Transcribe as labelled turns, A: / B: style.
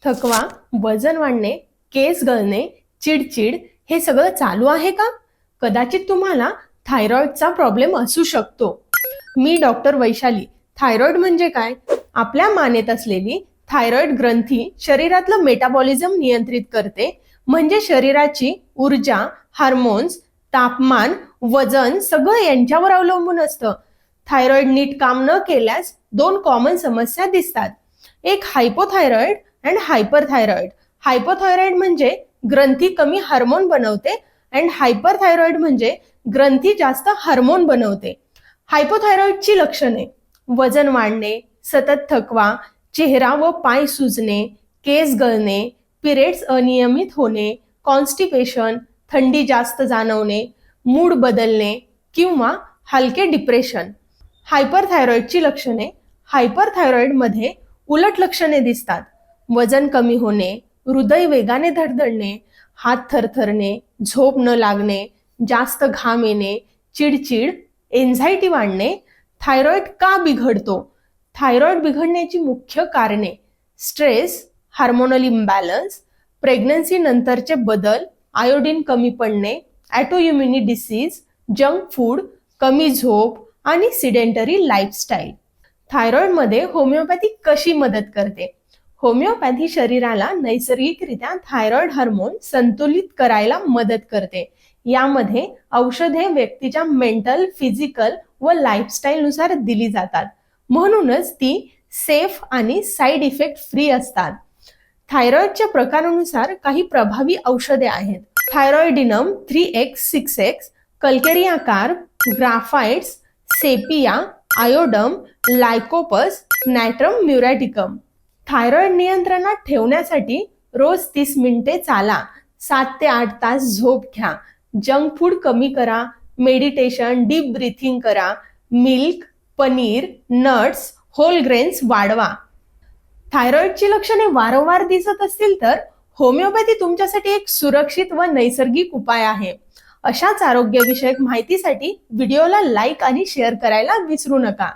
A: थकवा, वजन वाढणे, केस गळणे, चिडचिड हे सगळं चालू आहे का? कदाचित तुम्हाला थायरॉइडचा प्रॉब्लेम असू शकतो. मी डॉक्टर वैशाली. थायरॉइड म्हणजे काय? आपल्या मानेत असलेली थायरॉइड ग्रंथी शरीरातलं मेटाबॉलिझम नियंत्रित करते. म्हणजे शरीराची ऊर्जा, हार्मोन्स, तापमान, वजन सगळं यांच्यावर अवलंबून असतं. थायरॉइड नीट काम न केल्यास दोन कॉमन समस्या दिसतात. एक हायपोथायरॉइड अँड हायपरथायरॉइड. हायपोथायरॉइड म्हणजे ग्रंथी कमी हार्मोन बनवते अँड हायपरथायरॉइड म्हणजे ग्रंथी जास्त हार्मोन बनवते. हायपोथायरॉइडची लक्षणे: वजन वाढणे, सतत थकवा, चेहरा व पाय सुजणे, केस गळणे, पिरियड्स अनियमित होणे, कॉन्स्टिपेशन, थंडी जास्त जाणवणे, मूड बदलणे किंवा हलके डिप्रेशन. हायपरथायरॉइडची लक्षणे: हायपरथायरॉइडमध्ये उलट लक्षणे दिसतात. वजन कमी होणे, हृदय वेगाने धडधडणे, हात थरथरणे, झोप न लागणे, जास्त घाम येणे, चिडचिड, एन्झायटी वाढणे. थायरॉइड का बिघडतो? थायरॉइड बिघडण्याची मुख्य कारणे: स्ट्रेस, हार्मोनल इम्बॅलन्स, प्रेग्नन्सी नंतरचे बदल, आयोडीन कमी पडणे, ॲटोइम्युनी डिसीज, जंक फूड, कमी झोप आणि सिडेंटरी लाईफस्टाईल. थायरॉइडमध्ये होमिओपॅथी कशी मदत करते? होमिओपॅथी शरीराला नैसर्गिकरित्या थायरॉइड हार्मोन संतुलित करायला मदत करते. यामध्ये औषधे व्यक्तीच्या मेंटल, फिजिकल व लाईफस्टाईलनुसार दिली जातात. म्हणूनच ती सेफ आणि साईड इफेक्ट फ्री असतात. थायरॉइडच्या प्रकारानुसार काही प्रभावी औषधे आहेत. थायरॉइडिनम 3x, 6x, कल्केरिया कार्ब, ग्राफाइट्स, सेपिया, आयोडम, लायकोपस, नॅट्रम म्युरॅटिकम. थायरॉइड नियंत्रणात ठेवण्यासाठी रोज 30 मिनिटे चाला, 7 ते 8 तास झोप घ्या, जंक फूड कमी करा, मेडिटेशन, डीप ब्रीथिंग करा, milk, paneer, nuts, whole grains वाढवा. थायरॉइडची लक्षणे वारंवार दिसत असतील तर होमिओपॅथी तुमच्यासाठी एक सुरक्षित व नैसर्गिक उपाय आहे. अशाच आरोग्यविषयक माहितीसाठी व्हिडिओला लाईक आणि शेअर करायला विसरू नका.